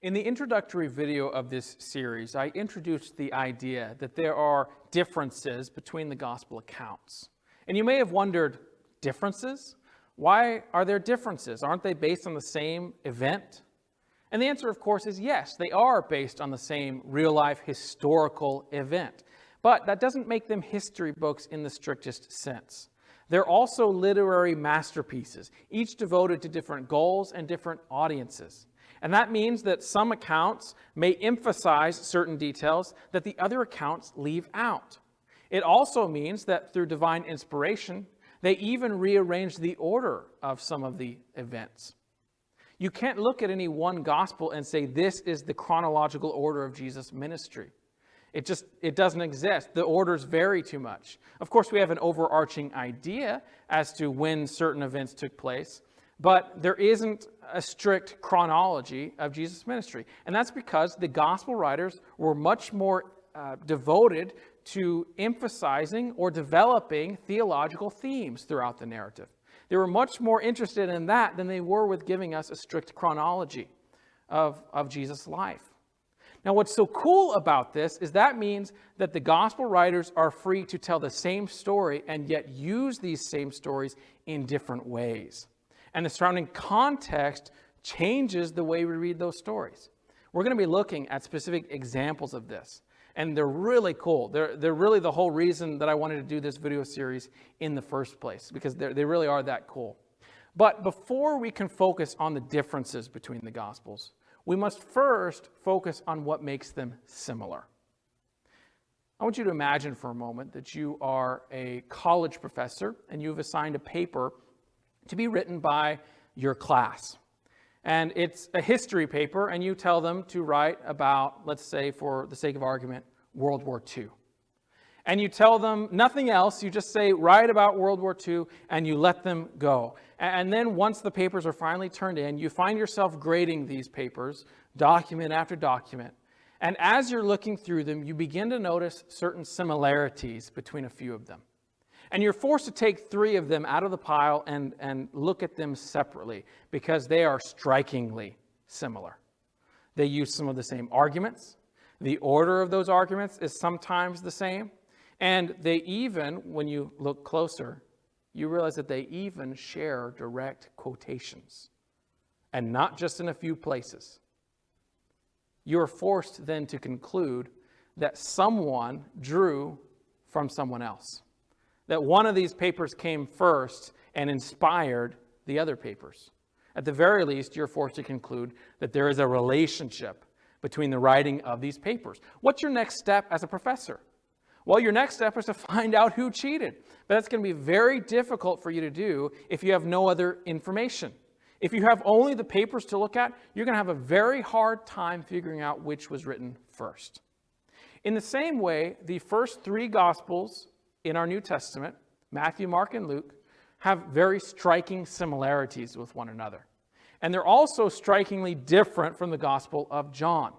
In the introductory video of this series, I introduced the idea that there are differences between the gospel accounts. And you may have wondered, differences? Why are there differences? Aren't they based on the same event? And the answer, of course, is yes, they are based on the same real-life historical event. But that doesn't make them history books in the strictest sense. They're also literary masterpieces, each devoted to different goals and different audiences. And that means that some accounts may emphasize certain details that the other accounts leave out. It also means that through divine inspiration, they even rearrange the order of some of the events. You can't look at any one gospel and say this is the chronological order of Jesus' ministry. It doesn't exist. The orders vary too much. Of course, we have an overarching idea as to when certain events took place, but there isn't a strict chronology of Jesus' ministry. And that's because the gospel writers were much more devoted to emphasizing or developing theological themes throughout the narrative. They were much more interested in that than they were with giving us a strict chronology of Jesus' life. Now, what's so cool about this is that means that the gospel writers are free to tell the same story and yet use these same stories in different ways. And the surrounding context changes the way we read those stories. We're going to be looking at specific examples of this. And they're really cool. They're really the whole reason that I wanted to do this video series in the first place, because they really are that cool. But before we can focus on the differences between the Gospels, we must first focus on what makes them similar. I want you to imagine for a moment that you are a college professor and you've assigned a paper to be written by your class. And it's a history paper, and you tell them to write about, let's say for the sake of argument, World War II. And you tell them nothing else, you just say, write about World War II, and you let them go. And then once the papers are finally turned in, you find yourself grading these papers, document after document. And as you're looking through them, you begin to notice certain similarities between a few of them. And you're forced to take 3 of them out of the pile and look at them separately because they are strikingly similar. They use some of the same arguments. The order of those arguments is sometimes the same. And they even, when you look closer, you realize that they even share direct quotations. And not just in a few places. You're forced then to conclude that someone drew from someone else. That one of these papers came first and inspired the other papers. At the very least, you're forced to conclude that there is a relationship between the writing of these papers. What's your next step as a professor? Well, your next step is to find out who cheated. But that's going to be very difficult for you to do if you have no other information. If you have only the papers to look at, you're going to have a very hard time figuring out which was written first. In the same way, the first 3 Gospels in our New Testament, Matthew, Mark, and Luke, have very striking similarities with one another. And they're also strikingly different from the Gospel of John.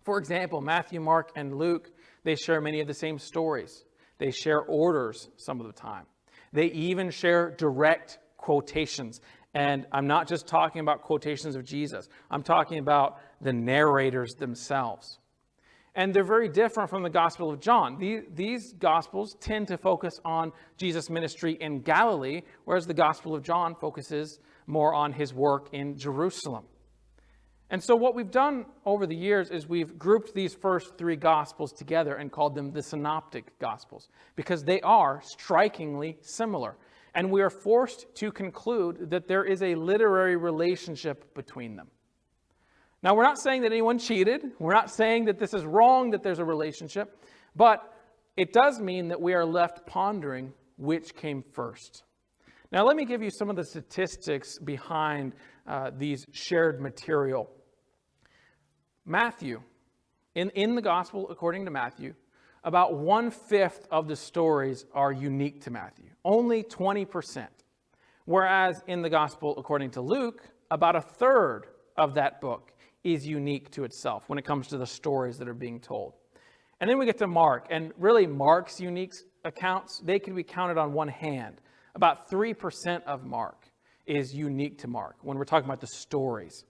For example, Matthew, Mark, and Luke, they share many of the same stories. They share orders some of the time. They even share direct quotations. And I'm not just talking about quotations of Jesus. I'm talking about the narrators themselves. And they're very different from the Gospel of John. These Gospels tend to focus on Jesus' ministry in Galilee, whereas the Gospel of John focuses more on his work in Jerusalem. And so what we've done over the years is we've grouped these first 3 Gospels together and called them the Synoptic Gospels, because they are strikingly similar. And we are forced to conclude that there is a literary relationship between them. Now, we're not saying that anyone cheated. We're not saying that this is wrong, that there's a relationship. But it does mean that we are left pondering which came first. Now, let me give you some of the statistics behind these shared material. Matthew, in the Gospel according to Matthew, about 1/5 of the stories are unique to Matthew. Only 20%. Whereas in the Gospel according to Luke, about 1/3 of that book is unique to itself when it comes to the stories that are being told. And then we get to Mark, and really Mark's unique accounts, they can be counted on one hand. About 3% of Mark is unique to Mark when we're talking about the stories.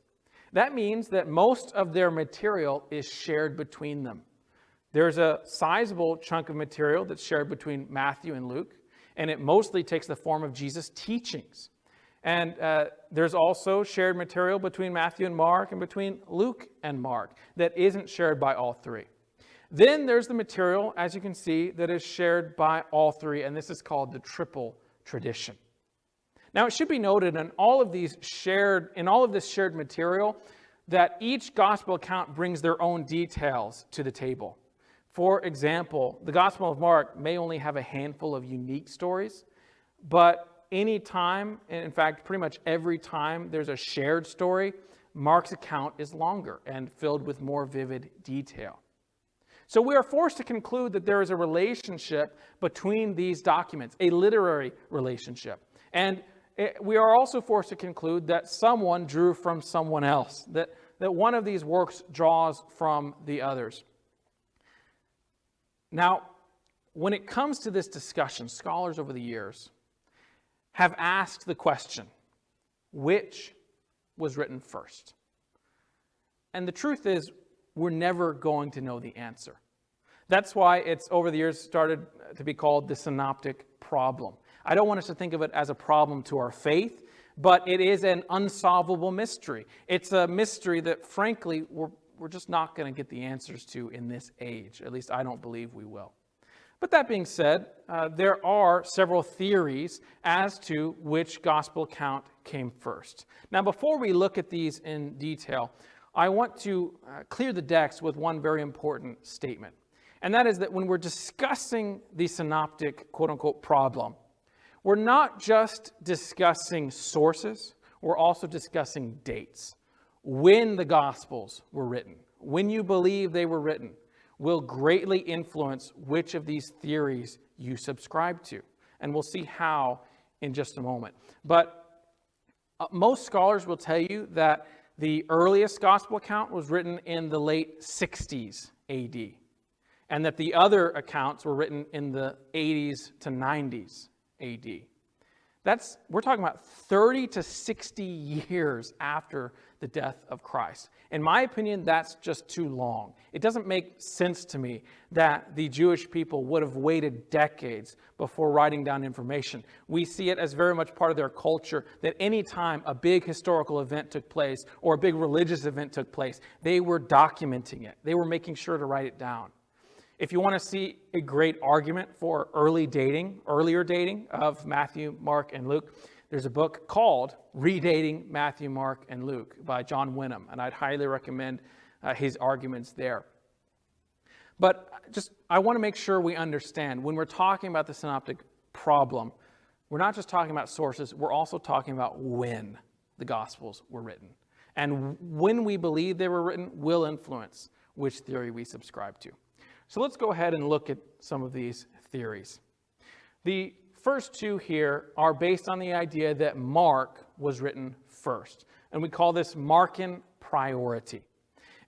That means that most of their material is shared between them. There's a sizable chunk of material that's shared between Matthew and Luke, and it mostly takes the form of Jesus' teachings. And there's also shared material between Matthew and Mark and between Luke and Mark that isn't shared by all three. Then there's the material, as you can see, that is shared by all three, and this is called the triple tradition. Now, it should be noted in all of this shared material that each gospel account brings their own details to the table. For example, the Gospel of Mark may only have a handful of unique stories, but any time, in fact, pretty much every time there's a shared story, Mark's account is longer and filled with more vivid detail. So we are forced to conclude that there is a relationship between these documents, a literary relationship. And we are also forced to conclude that someone drew from someone else, that one of these works draws from the others. Now, when it comes to this discussion, scholars over the years have asked the question, which was written first? And the truth is, we're never going to know the answer. That's why it's over the years started to be called the synoptic-problem. I don't want us to think of it as a problem to our faith, but it is an unsolvable mystery. It's a mystery that, frankly, we're just not going to get the answers to in this age. At least I don't believe we will. But that being said, there are several theories as to which gospel account came first. Now, before we look at these in detail, I want to clear the decks with one very important statement. And that is that when we're discussing the synoptic, quote-unquote, problem, we're not just discussing sources, we're also discussing dates. When the Gospels were written, when you believe they were written, will greatly influence which of these theories you subscribe to. And we'll see how in just a moment. But most scholars will tell you that the earliest Gospel account was written in the late 60s AD, and that the other accounts were written in the 80s to 90s AD. We're talking about 30 to 60 years after the death of Christ. In my opinion, that's just too long. It doesn't make sense to me that the Jewish people would have waited decades before writing down information. We see it as very much part of their culture that any time a big historical event took place or a big religious event took place, they were documenting it. They were making sure to write it down. If you want to see a great argument for earlier dating of Matthew, Mark, and Luke, there's a book called Redating Matthew, Mark, and Luke by John Wenham, and I'd highly recommend his arguments there. But I want to make sure we understand, when we're talking about the synoptic problem, we're not just talking about sources, we're also talking about when the Gospels were written. And when we believe they were written will influence which theory we subscribe to. So let's go ahead and look at some of these theories. The first two here are based on the idea that Mark was written first, and we call this Markan Priority.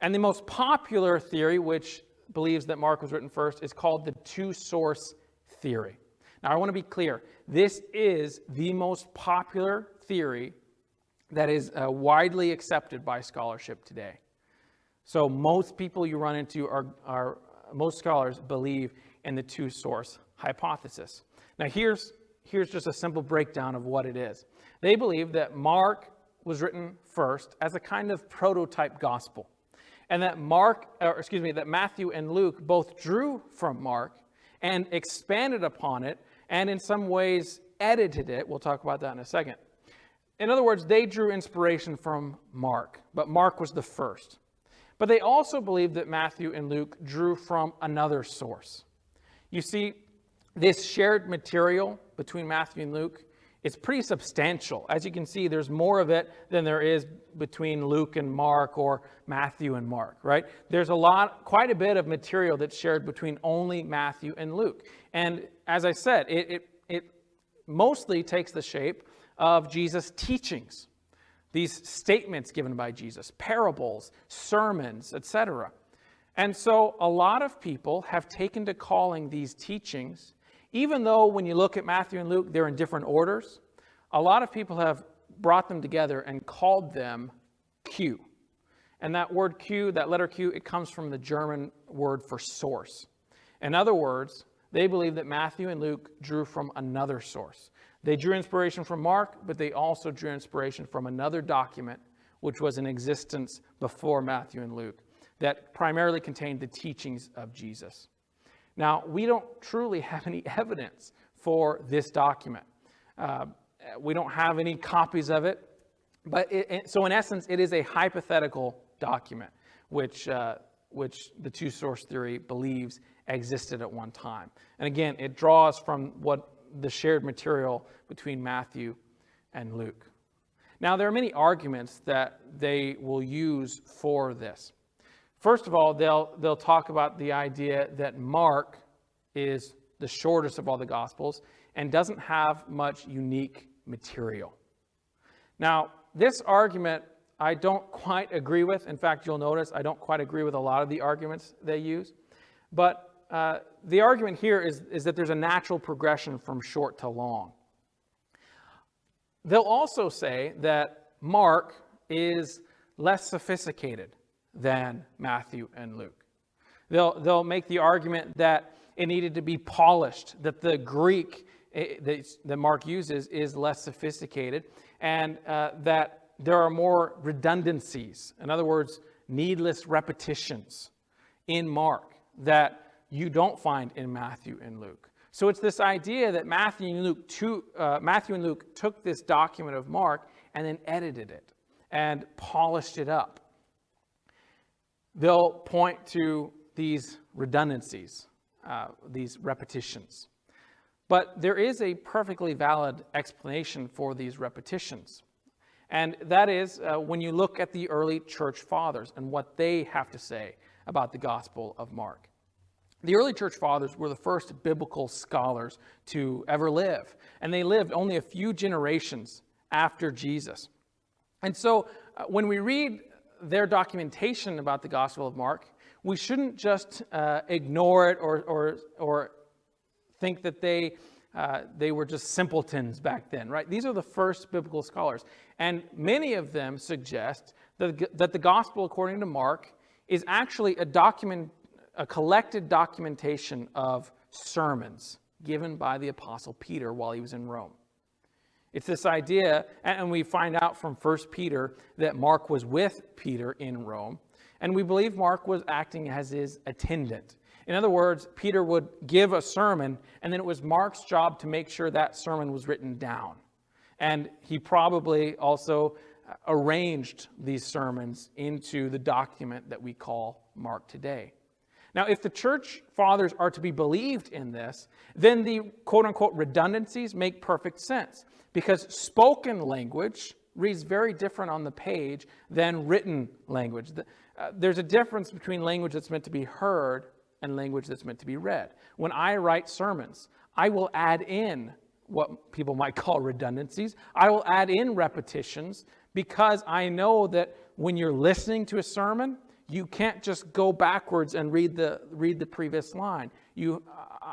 And the most popular theory, which believes that Mark was written first, is called the two-source theory. Now, I want to be clear. This is the most popular theory that is widely accepted by scholarship today. So most people you run into most scholars believe in the two-source hypothesis. Now, here's just a simple breakdown of what it is. They believe that Mark was written first as a kind of prototype gospel, and that Matthew and Luke both drew from Mark and expanded upon it, and in some ways edited it. We'll talk about that in a second. In other words, they drew inspiration from Mark, but Mark was the first. But they also believe that Matthew and Luke drew from another source. You see, this shared material between Matthew and Luke is pretty substantial. As you can see, there's more of it than there is between Luke and Mark or Matthew and Mark, right? There's quite a bit of material that's shared between only Matthew and Luke. And as I said, it mostly takes the shape of Jesus' teachings. These statements given by Jesus, parables, sermons, etc. And so a lot of people have taken to calling these teachings, even though when you look at Matthew and Luke, they're in different orders, a lot of people have brought them together and called them Q, And that word Q, that letter Q, it comes from the German word for source. In other words, they believe that Matthew and Luke drew from another source. They drew inspiration from Mark, but they also drew inspiration from another document which was in existence before Matthew and Luke that primarily contained the teachings of Jesus. Now, we don't truly have any evidence for this document. We don't have any copies of it, but so in essence, it is a hypothetical document, which the two-source theory believes existed at one time. And again, it draws from what the shared material between Matthew and Luke. Now, there are many arguments that they will use for this. First of all, they'll talk about the idea that Mark is the shortest of all the Gospels and doesn't have much unique material. Now, this argument I don't quite agree with. In fact, you'll notice I don't quite agree with a lot of the arguments they use. But the argument here is that there's a natural progression from short to long. They'll also say that Mark is less sophisticated than Matthew and Luke. They'll make the argument that it needed to be polished, that the Greek that Mark uses is less sophisticated, and that there are more redundancies. In other words, needless repetitions in Mark that you don't find in Matthew and Luke. So it's this idea that Matthew and Luke took this document of Mark and then edited it and polished it up. They'll point to these redundancies, these repetitions. But there is a perfectly valid explanation for these repetitions. And that is when you look at the early church fathers and what they have to say about the Gospel of Mark. The early church fathers were the first biblical scholars to ever live, and they lived only a few generations after Jesus. And so when we read their documentation about the Gospel of Mark, we shouldn't just ignore it or think that they were just simpletons back then, right? These are the first biblical scholars. And many of them suggest that the Gospel according to Mark is actually a collected documentation of sermons given by the Apostle Peter while he was in Rome. It's this idea, and we find out from 1 Peter that Mark was with Peter in Rome, and we believe Mark was acting as his attendant. In other words, Peter would give a sermon, and then it was Mark's job to make sure that sermon was written down. And he probably also arranged these sermons into the document that we call Mark today. Now, if the church fathers are to be believed in this, then the quote-unquote redundancies make perfect sense, because spoken language reads very different on the page than written language. There's a difference between language that's meant to be heard and language that's meant to be read. When I write sermons, I will add in what people might call redundancies. I will add in repetitions because I know that when you're listening to a sermon, you can't just go backwards and read the previous line.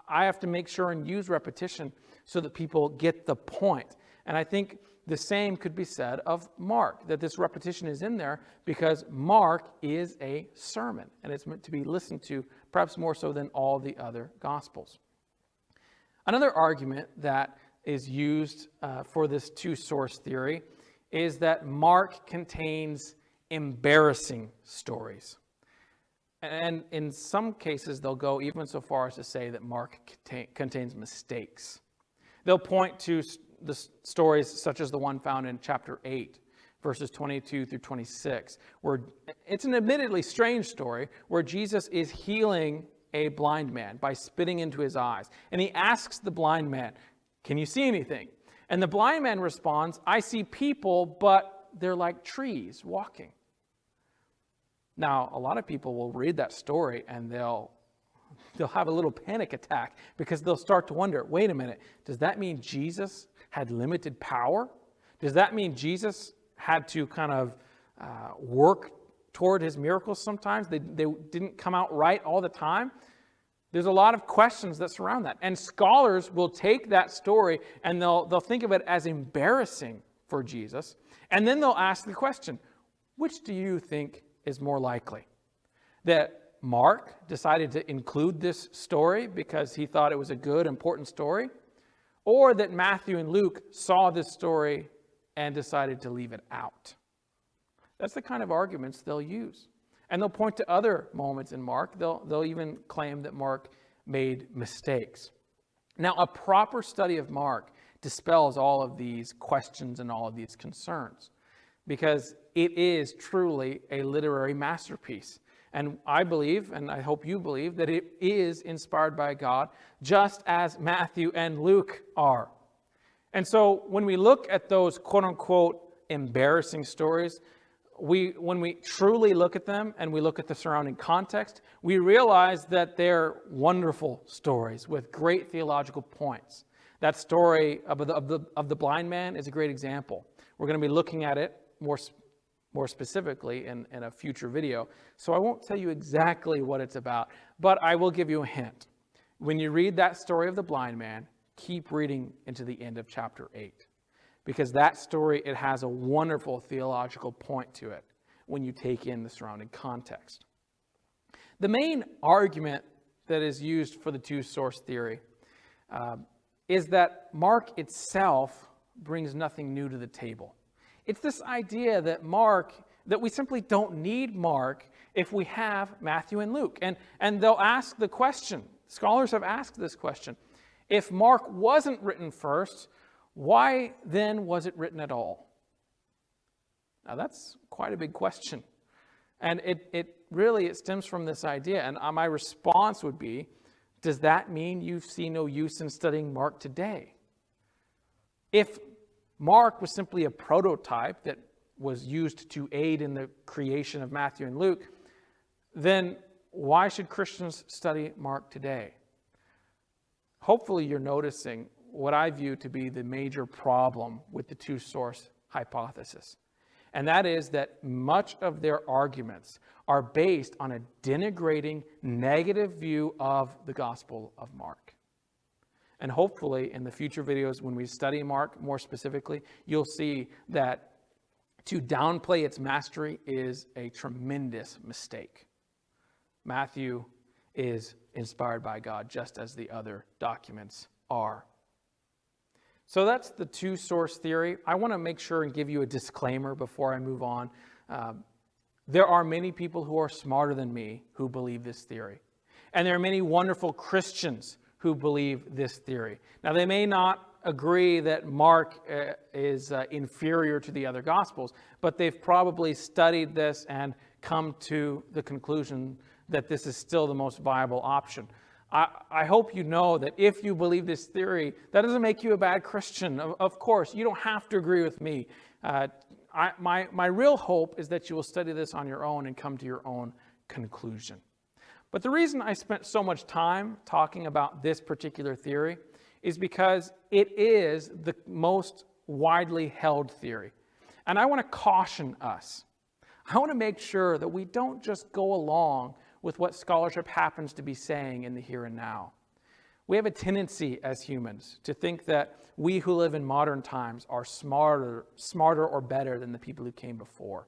I have to make sure and use repetition so that people get the point. And I think the same could be said of Mark, that this repetition is in there because Mark is a sermon, and it's meant to be listened to perhaps more so than all the other Gospels. Another argument that is used for this two-source theory is that Mark contains embarrassing stories. And in some cases, they'll go even so far as to say that Mark contains mistakes. They'll point to the stories such as the one found in chapter 8, verses 22 through 26, where it's an admittedly strange story where Jesus is healing a blind man by spitting into his eyes. And he asks the blind man, "Can you see anything?" And the blind man responds, "I see people, but they're like trees walking." Now, a lot of people will read that story and they'll have a little panic attack because they'll start to wonder, wait a minute, does that mean Jesus had limited power? Does that mean Jesus had to kind of work toward his miracles sometimes? They didn't come out right all the time? There's a lot of questions that surround that. And scholars will take that story and they'll think of it as embarrassing for Jesus. And then they'll ask the question, which do you think is more likely. That Mark decided to include this story because he thought it was a good, important story, or that Matthew and Luke saw this story and decided to leave it out. That's the kind of arguments they'll use. And they'll point to other moments in Mark. They'll even claim that Mark made mistakes. Now, a proper study of Mark dispels all of these questions and all of these concerns, because it is truly a literary masterpiece. And I believe, and I hope you believe, that it is inspired by God, just as Matthew and Luke are. And so when we look at those quote-unquote embarrassing stories, when we truly look at them and we look at the surrounding context, we realize that they're wonderful stories with great theological points. That story of the blind man is a great example. We're going to be looking at it more specifically in a future video. So I won't tell you exactly what it's about, but I will give you a hint. When you read that story of the blind man, keep reading into the end of chapter 8. Because that story, it has a wonderful theological point to it when you take in the surrounding context. The main argument that is used for the two-source theory is that Mark itself brings nothing new to the table. It's this idea that we simply don't need Mark if we have Matthew and Luke. And they'll ask the question, scholars have asked this question, if Mark wasn't written first, why then was it written at all? Now that's quite a big question. And it really stems from this idea. And my response would be, does that mean you see no use in studying Mark today? If Mark was simply a prototype that was used to aid in the creation of Matthew and Luke, then why should Christians study Mark today? Hopefully you're noticing what I view to be the major problem with the two-source hypothesis. And that is that much of their arguments are based on a denigrating, negative view of the Gospel of Mark. And hopefully in the future videos when we study Mark more specifically, you'll see that to downplay its mastery is a tremendous mistake. Matthew is inspired by God just as the other documents are. So that's the two-source theory. I want to make sure and give you a disclaimer before I move on. There are many people who are smarter than me who believe this theory. And there are many wonderful Christians who believe this theory. Now, they may not agree that Mark is inferior to the other Gospels, but they've probably studied this and come to the conclusion that this is still the most viable option. I hope you know that if you believe this theory, that doesn't make you a bad Christian. Of course, you don't have to agree with me. My real hope is that you will study this on your own and come to your own conclusion. But the reason I spent so much time talking about this particular theory is because it is the most widely held theory. And I want to caution us. I want to make sure that we don't just go along with what scholarship happens to be saying in the here and now. We have a tendency as humans to think that we who live in modern times are smarter or better than the people who came before.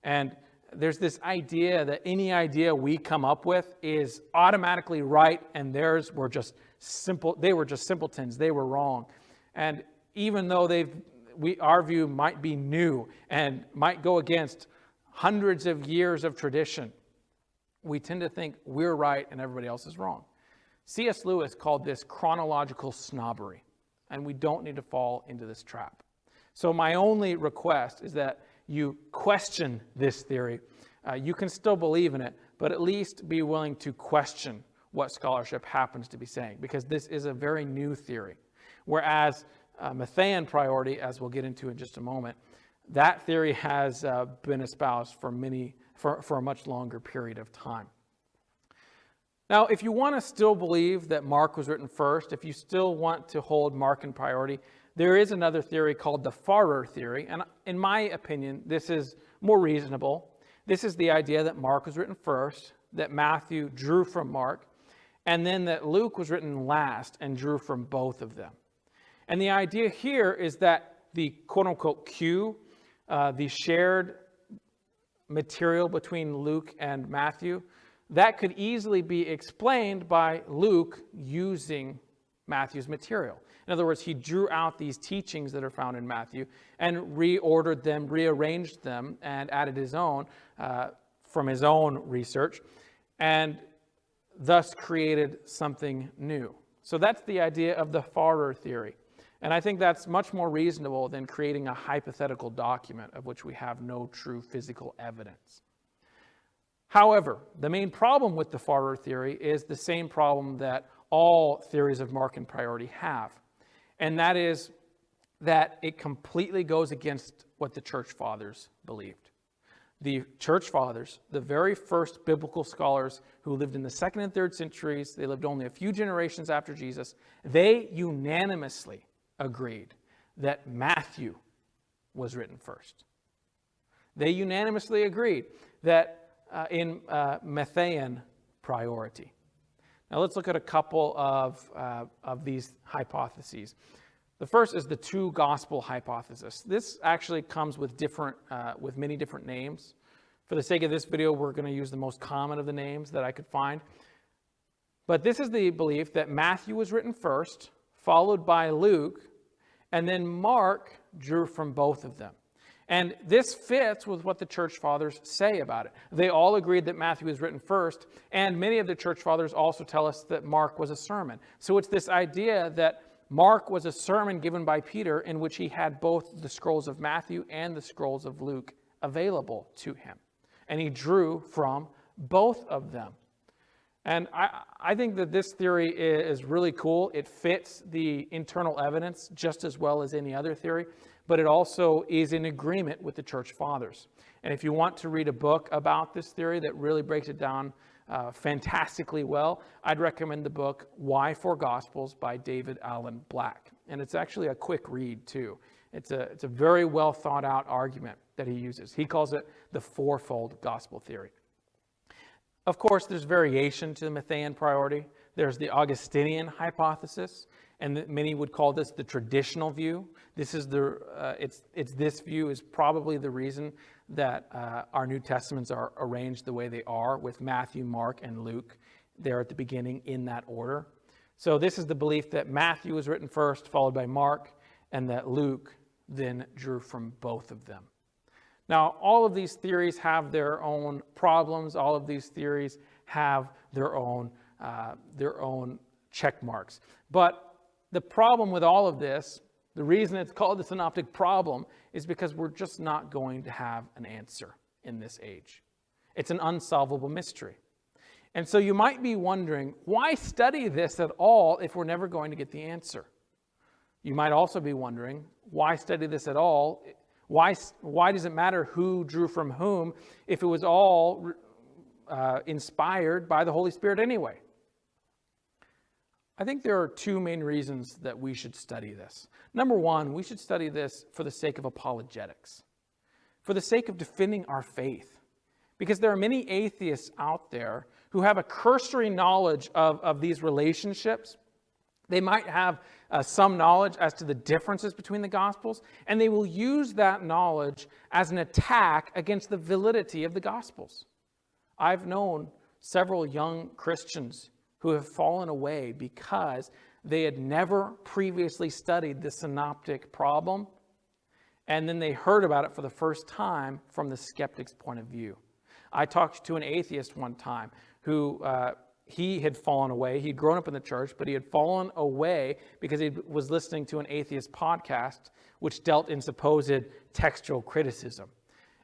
And there's this idea that any idea we come up with is automatically right and theirs were just simpletons, they were wrong. And even though our view might be new and might go against hundreds of years of tradition, we tend to think we're right and everybody else is wrong. C.S. Lewis called this chronological snobbery, and we don't need to fall into this trap. So my only request is that you question this theory. You can still believe in it, but at least be willing to question what scholarship happens to be saying, because this is a very new theory. Whereas Matthaean Priority, as we'll get into in just a moment, that theory has been espoused for a much longer period of time. Now, if you want to still believe that Mark was written first, if you still want to hold Markan Priority, there is another theory called the Farrer theory, and in my opinion, this is more reasonable. This is the idea that Mark was written first, that Matthew drew from Mark, and then that Luke was written last and drew from both of them. And the idea here is that the quote-unquote cue, the shared material between Luke and Matthew, that could easily be explained by Luke using Matthew's material. In other words, he drew out these teachings that are found in Matthew and reordered them, rearranged them, and added his own from his own research, and thus created something new. So that's the idea of the Farrer theory. And I think that's much more reasonable than creating a hypothetical document of which we have no true physical evidence. However, the main problem with the Farrer theory is the same problem that all theories of Markan priority have. And that is that it completely goes against what the church fathers believed. The church fathers, the very first biblical scholars who lived in the 2nd and 3rd centuries, they lived only a few generations after Jesus, they unanimously agreed that Matthew was written first. They unanimously agreed that in Matthaean Priority. Now let's look at a couple of these hypotheses. The first is the two gospel hypothesis. This actually comes with many different names. For the sake of this video, we're going to use the most common of the names that I could find. But this is the belief that Matthew was written first, followed by Luke, and then Mark drew from both of them. And this fits with what the church fathers say about it. They all agreed that Matthew was written first, and many of the church fathers also tell us that Mark was a sermon. So it's this idea that Mark was a sermon given by Peter in which he had both the scrolls of Matthew and the scrolls of Luke available to him. And he drew from both of them. And I think that this theory is really cool. It fits the internal evidence just as well as any other theory, but it also is in agreement with the church fathers. And if you want to read a book about this theory that really breaks it down fantastically well, I'd recommend the book Why Four Gospels by David Allen Black. And it's actually a quick read too. It's a very well thought out argument that he uses. He calls it the fourfold gospel theory. Of course, there's variation to the Matthaean priority. There's the Augustinian hypothesis, and many would call this the traditional view. This is this view is probably the reason that our New Testaments are arranged the way they are, with Matthew, Mark, and Luke there at the beginning in that order. So this is the belief that Matthew was written first, followed by Mark, and that Luke then drew from both of them. Now, all of these theories have their own problems. All of these theories have their own check marks. But the problem with all of this, the reason it's called the synoptic problem, is because we're just not going to have an answer in this age. It's an unsolvable mystery. And so you might be wondering, why study this at all if we're never going to get the answer? You might also be wondering, why study this at all? Why does it matter who drew from whom if it was all inspired by the Holy Spirit anyway? I think there are two main reasons that we should study this. Number one, we should study this for the sake of apologetics, for the sake of defending our faith. Because there are many atheists out there who have a cursory knowledge of these relationships. They might have some knowledge as to the differences between the Gospels, and they will use that knowledge as an attack against the validity of the Gospels. I've known several young Christians who have fallen away because they had never previously studied the synoptic problem, and then they heard about it for the first time from the skeptic's point of view. I talked to an atheist one time who he had fallen away. He'd grown up in the church, but he had fallen away because he was listening to an atheist podcast which dealt in supposed textual criticism.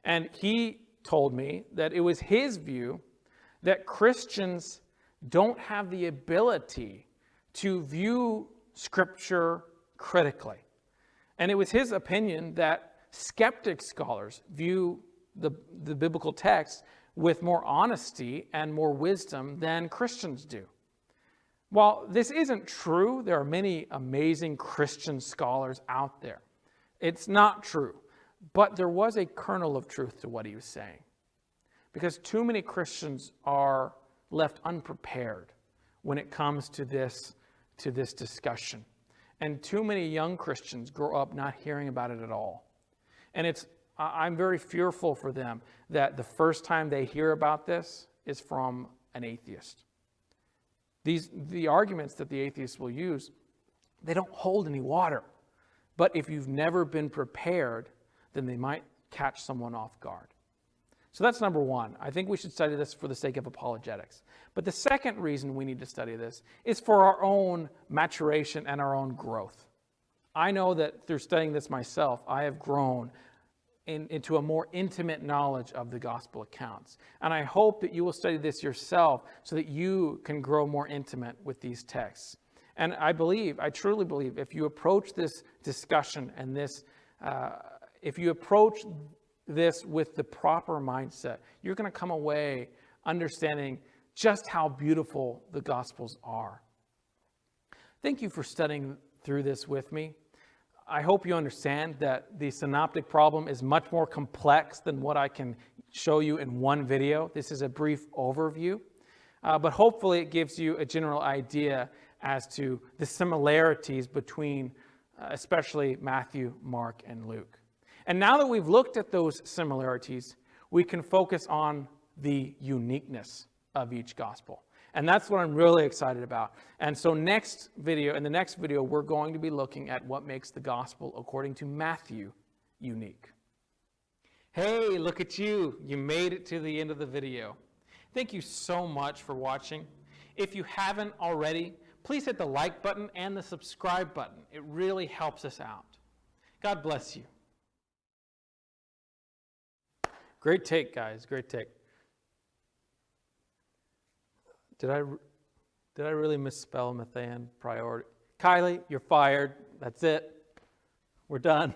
And he told me that it was his view that Christians don't have the ability to view Scripture critically. And it was his opinion that skeptic scholars view the biblical text with more honesty and more wisdom than Christians do. While this isn't true, there are many amazing Christian scholars out there. It's not true, but there was a kernel of truth to what he was saying. Because too many Christians are left unprepared when it comes to this discussion. And too many young Christians grow up not hearing about it at all. And it's I'm very fearful for them that the first time they hear about this is from an atheist. The arguments that the atheists will use, they don't hold any water. But if you've never been prepared, then they might catch someone off guard. So that's number one. I think we should study this for the sake of apologetics. But the second reason we need to study this is for our own maturation and our own growth. I know that through studying this myself, I have grown into a more intimate knowledge of the gospel accounts. And I hope that you will study this yourself so that you can grow more intimate with these texts. And I truly believe, if you approach this discussion and if you approach this with the proper mindset, you're going to come away understanding just how beautiful the Gospels are. Thank you for studying through this with me. I hope you understand that the synoptic problem is much more complex than what I can show you in one video. This is a brief overview, but hopefully it gives you a general idea as to the similarities between especially Matthew, Mark, and Luke. And now that we've looked at those similarities, we can focus on the uniqueness of each gospel. And that's what I'm really excited about. And so in the next video, we're going to be looking at what makes the gospel according to Matthew unique. Hey, look at you. You made it to the end of the video. Thank you so much for watching. If you haven't already, please hit the like button and the subscribe button. It really helps us out. God bless you. Great take, guys. Great take. Did I really misspell Matthaean Priority? Kylie, you're fired. That's it. We're done.